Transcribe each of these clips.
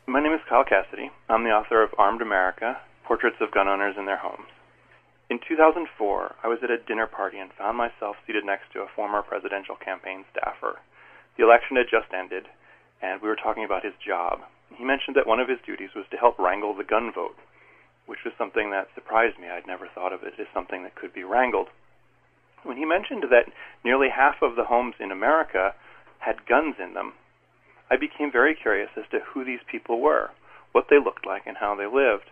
My name is Kyle Cassidy. I'm the author of Armed America, Portraits of Gun Owners in Their Homes. In 2004, I was at a dinner party and found myself seated next to a former presidential campaign staffer. The election had just ended, and we were talking about his job. He mentioned that one of his duties was to help wrangle the gun vote, which was something that surprised me. I'd never thought of it as something that could be wrangled. When he mentioned that nearly half of the homes in America had guns in them, I became very curious as to who these people were, what they looked like, and how they lived.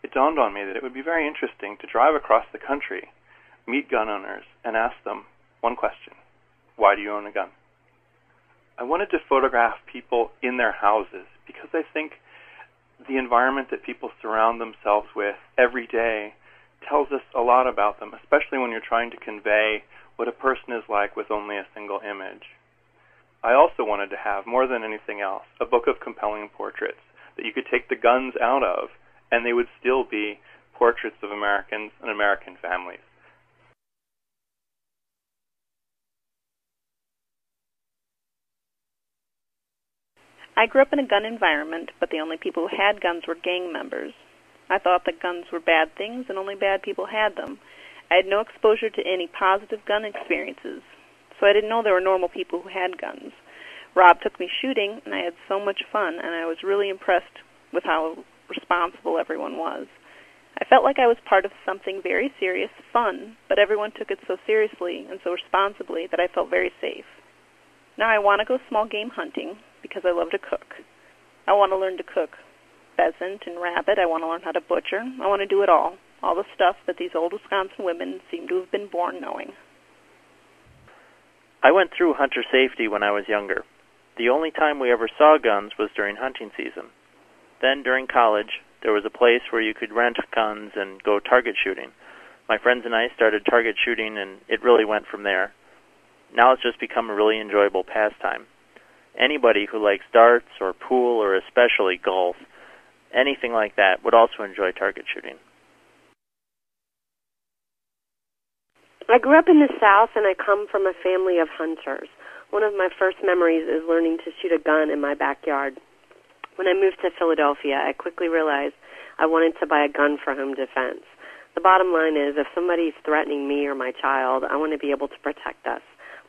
It dawned on me that it would be very interesting to drive across the country, meet gun owners, and ask them one question: why do you own a gun? I wanted to photograph people in their houses because I think the environment that people surround themselves with every day tells us a lot about them, especially when you're trying to convey what a person is like with only a single image. I also wanted to have, more than anything else, a book of compelling portraits that you could take the guns out of, and they would still be portraits of Americans and American families. I grew up in a gun environment, but the only people who had guns were gang members. I thought that guns were bad things and only bad people had them. I had no exposure to any positive gun experiences, so I didn't know there were normal people who had guns. Rob took me shooting, and I had so much fun, and I was really impressed with how responsible everyone was. I felt like I was part of something very serious, fun, but everyone took it so seriously and so responsibly that I felt very safe. Now I want to go small game hunting because I love to cook. I want to learn to cook pheasant and rabbit. I want to learn how to butcher. I want to do it all the stuff that these old Wisconsin women seem to have been born knowing. I went through hunter safety when I was younger. The only time we ever saw guns was during hunting season. Then, during college, there was a place where you could rent guns and go target shooting. My friends and I started target shooting, and it really went from there. Now it's just become a really enjoyable pastime. Anybody who likes darts or pool or especially golf, anything like that, would also enjoy target shooting. I grew up in the South, and I come from a family of hunters. One of my first memories is learning to shoot a gun in my backyard. When I moved to Philadelphia, I quickly realized I wanted to buy a gun for home defense. The bottom line is, if somebody's threatening me or my child, I want to be able to protect us.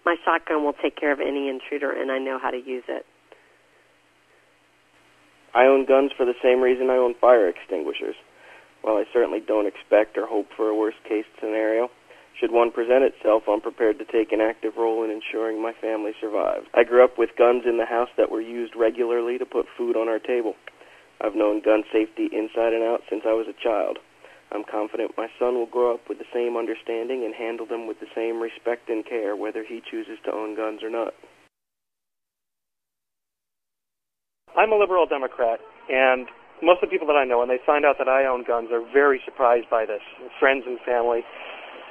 My shotgun will take care of any intruder, and I know how to use it. I own guns for the same reason I own fire extinguishers. While I certainly don't expect or hope for a worst-case scenario, should one present itself, I'm prepared to take an active role in ensuring my family survives. I grew up with guns in the house that were used regularly to put food on our table. I've known gun safety inside and out since I was a child. I'm confident my son will grow up with the same understanding and handle them with the same respect and care, whether he chooses to own guns or not. I'm a liberal Democrat, and most of the people that I know, when they find out that I own guns, are very surprised by this, friends and family,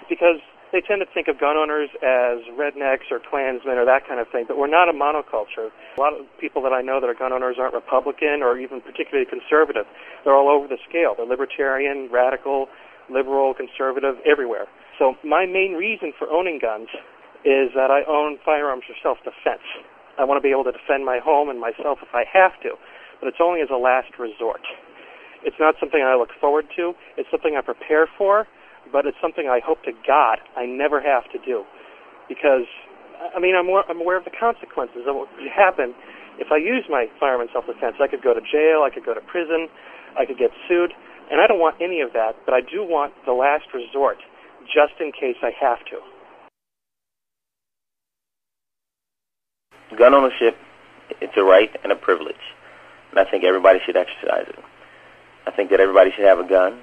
because they tend to think of gun owners as rednecks or Klansmen or that kind of thing, but we're not a monoculture. A lot of people that I know that are gun owners aren't Republican or even particularly conservative. They're all over the scale. They're libertarian, radical, liberal, conservative, everywhere. So my main reason for owning guns is that I own firearms for self-defense. I want to be able to defend my home and myself if I have to, but it's only as a last resort. It's not something I look forward to. It's something I prepare for, but it's something I hope to God I never have to do. Because, I mean, I'm aware of the consequences of what could happen if I use my firearm in self-defense. I could go to jail, I could go to prison, I could get sued, and I don't want any of that, but I do want the last resort, just in case I have to. Gun ownership, it's a right and a privilege, and I think everybody should exercise it. I think that everybody should have a gun.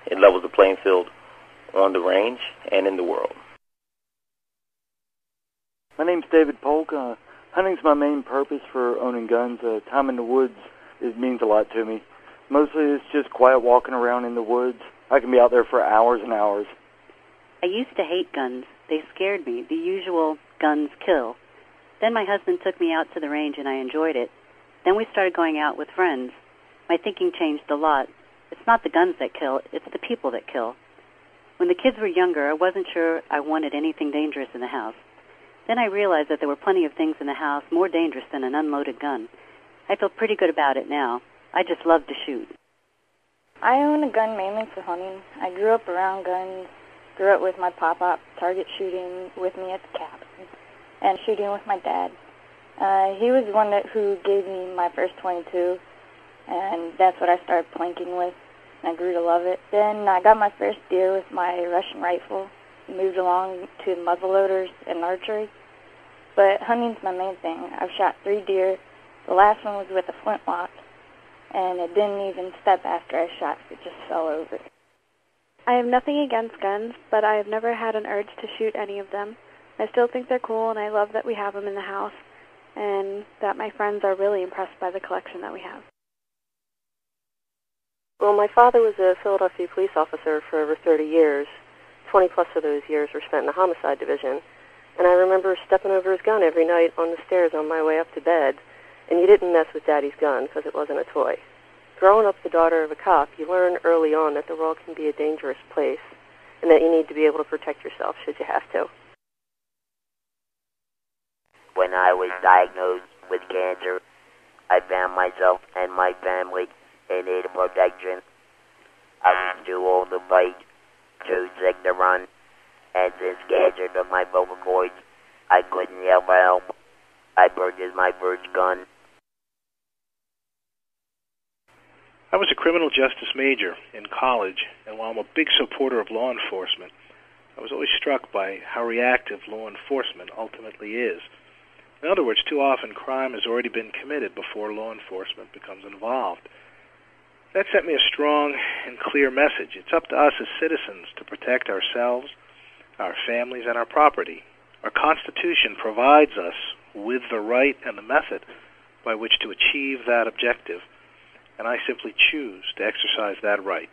It levels the playing field on the range and in the world. My name's David Polk. Hunting's my main purpose for owning guns. Time in the woods means a lot to me. Mostly it's just quiet walking around in the woods. I can be out there for hours and hours. I used to hate guns. They scared me. The usual guns kill. Then my husband took me out to the range and I enjoyed it. Then we started going out with friends. My thinking changed a lot. It's not the guns that kill, it's the people that kill. When the kids were younger, I wasn't sure I wanted anything dangerous in the house. Then I realized that there were plenty of things in the house more dangerous than an unloaded gun. I feel pretty good about it now. I just love to shoot. I own a gun mainly for hunting. I grew up around guns, grew up with my pop-up target shooting with me at the cabin, and shooting with my dad. He was the one who gave me my first .22, and that's what I started plinking with, and I grew to love it. Then I got my first deer with my Russian rifle, moved along to muzzleloaders and archery. But hunting's my main thing. I've shot 3 deer. The last one was with a flintlock, and it didn't even step after I shot. It just fell over. I have nothing against guns, but I have never had an urge to shoot any of them. I still think they're cool, and I love that we have them in the house, and that my friends are really impressed by the collection that we have. Well, my father was a Philadelphia police officer for over 30 years. 20-plus of those years were spent in the homicide division. And I remember stepping over his gun every night on the stairs on my way up to bed. And you didn't mess with Daddy's gun because it wasn't a toy. Growing up the daughter of a cop, you learn early on that the world can be a dangerous place and that you need to be able to protect yourself should you have to. When I was diagnosed with cancer, I found myself and my family in need of protection. I was too old to fight, too sick to run, and since cancer took my vocal cords, I couldn't yell for help. I purchased my first gun. I was a criminal justice major in college, and while I'm a big supporter of law enforcement, I was always struck by how reactive law enforcement ultimately is. In other words, too often crime has already been committed before law enforcement becomes involved. That sent me a strong and clear message. It's up to us as citizens to protect ourselves, our families, and our property. Our Constitution provides us with the right and the method by which to achieve that objective, and I simply choose to exercise that right.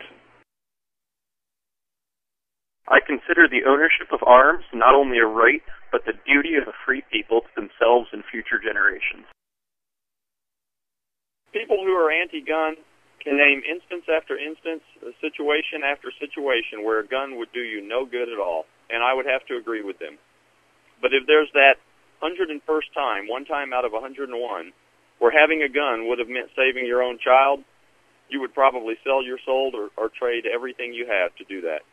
I consider the ownership of arms not only a right, but the duty of a free people to themselves and future generations. People who are anti-gun can name instance after instance, situation after situation where a gun would do you no good at all, and I would have to agree with them. But if there's that 101st time, one time out of 101, where having a gun would have meant saving your own child, you would probably sell your soul or trade everything you have to do that.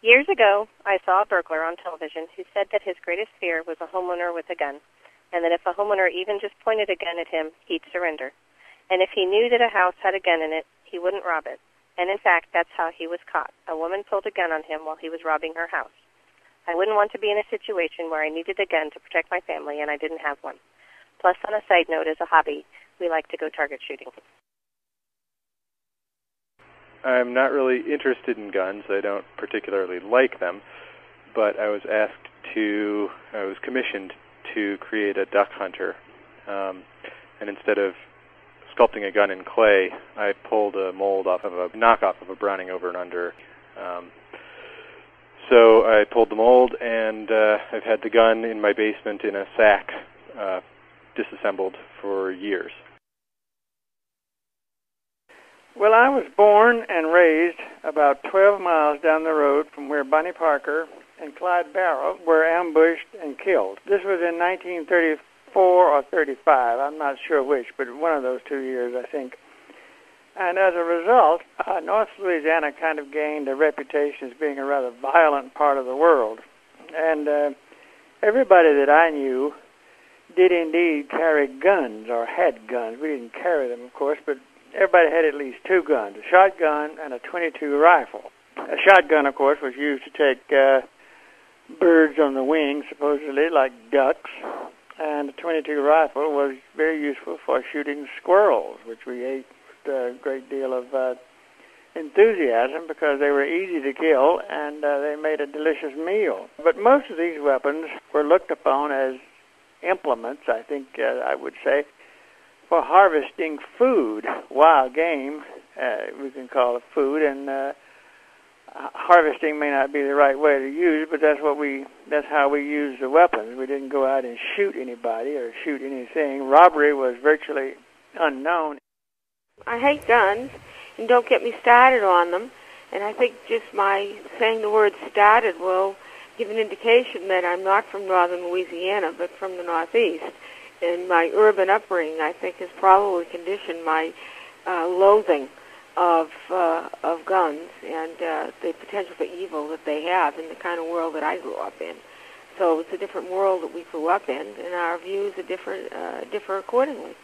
Years ago, I saw a burglar on television who said that his greatest fear was a homeowner with a gun, and that if a homeowner even just pointed a gun at him, he'd surrender. And if he knew that a house had a gun in it, he wouldn't rob it. And in fact, that's how he was caught. A woman pulled a gun on him while he was robbing her house. I wouldn't want to be in a situation where I needed a gun to protect my family and I didn't have one. Plus, on a side note, as a hobby, we like to go target shooting. I'm not really interested in guns. I don't particularly like them, but I was commissioned to create a duck hunter. And instead of sculpting a gun in clay, I pulled a mold off of a knockoff of a Browning over and under. So I pulled the mold, and I've had the gun in my basement in a sack, disassembled for years. Well, I was born and raised about 12 miles down the road from where Bunny Parker and Clyde Barrow were ambushed and killed. This was in 1934 or 35. I'm not sure which, but one of those 2 years, I think. And as a result, North Louisiana kind of gained a reputation as being a rather violent part of the world. And everybody that I knew did indeed carry guns or had guns. We didn't carry them, of course, but everybody had at least 2 guns, a shotgun and a .22 rifle. A shotgun, of course, was used to take birds on the wing, supposedly, like ducks. And the .22 rifle was very useful for shooting squirrels, which we ate with a great deal of enthusiasm because they were easy to kill and they made a delicious meal. But most of these weapons were looked upon as implements, I think I would say, for harvesting food, wild game, we can call it food, and harvesting may not be the right way to use, but that's how we use the weapons. We didn't go out and shoot anybody or shoot anything. Robbery was virtually unknown. I hate guns, and don't get me started on them, and I think just my saying the word started will give an indication that I'm not from northern Louisiana, but from the Northeast. in my urban upbringing, I think, has probably conditioned my loathing of guns and the potential for evil that they have in the kind of world that I grew up in. So it's a different world that we grew up in, and our views are differ accordingly.